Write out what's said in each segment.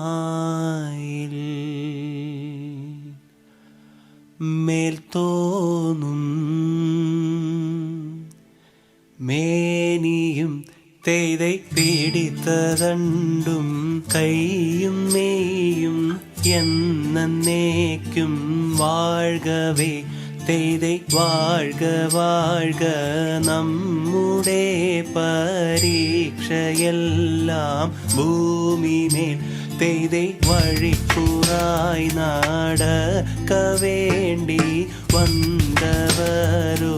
പീലിയുമായിൽ മേൽത്തോന്നും മേനിയും തെയ്தை പിടിത്തതണ്ടും കൈയും മേയും എന്നേക്കും വാഴ്കവേ തെയ്தை വാഴ്ക വാഴ്ക നമ്മുടെ പരീക്ഷയെല്ലാം ഭൂമിമേൽ തെയ്தை വഴിക്കുറായി നടക്ക വേണ്ടി വന്നവരോ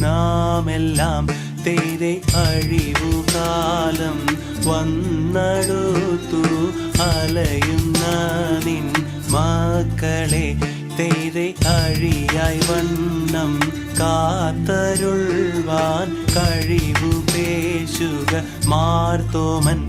നാമെല്ലാം തെയ്தை അഴിവുകാലം വന്നടുത്തു അലയുന്ന നിൻ മക്കളെ തെയ്தை അഴിയായി വണ്ണം കാത്തരുൾവാൻ കഴിവു പേശുക മാർത്തോമൻ.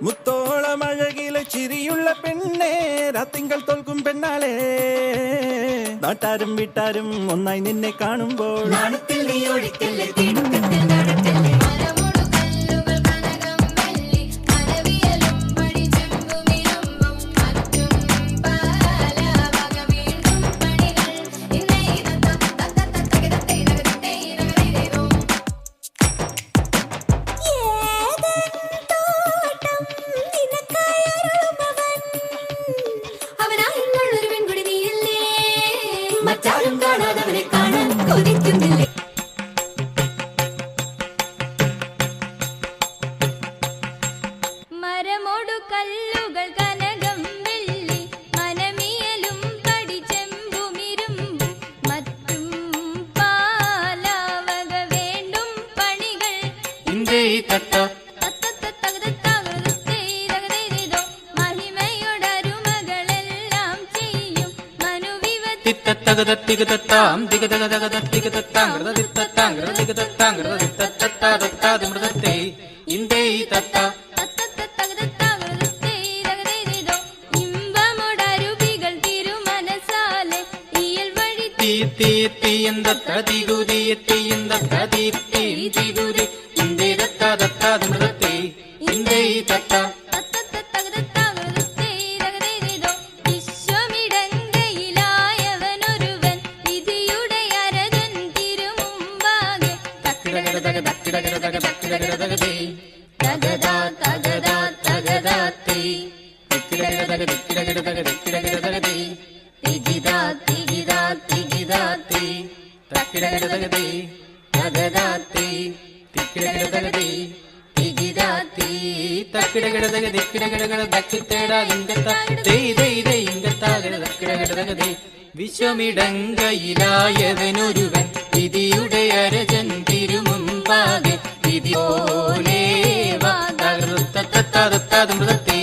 മുത്തോളമഴകിലെ ചിരിയുള്ള പെണ്ണേ രാത്തിങ്കൾ തോൽക്കും പെണ്ണാളെ നാട്ടാരും വീട്ടാരും ഒന്നായി നിന്നെ കാണുമ്പോൾ മറ്റാരും കാണാതവനെ കാണാൻ കൊതിക്കുന്നില്ലേ. മരമോടു കല്ലുകൾ കനകം വെള്ളി മനമിയലും പടിച്ചെമ്പുമിരുമ്പും മറ്റും പാലാവക വേണ്ടും പണികൾ മഹിമയോടരുമകളെല്ലാം ചെയ്യും മനുവിവത്തി തികതത്താം ദിഗതഗതത്തികതത്താംഗൃതത്തികതത്താംഗൃതത്തികതത്താംഗൃതത്തികതത്താതത്താതിമൃതത്തെ ഇന്ദേ തത്ത ഇമ്പമുടരുവികൾ തിരുമനസാലെ ഇയൽ വഴി തീയത്തിയെന്തീയത്തിയെന്തീയത്തിയെന്തീ ഇന്ദേ തത്താതത്താതിമൃതത്തെ ഇന്ദേ തത്ത വിശ്വമിടങ്കയിലായവനൊരുവൻ വിധിയുടെ അരജൻ തിരുമുൻപാകെ വിധി പോലെ മൃതത്തെ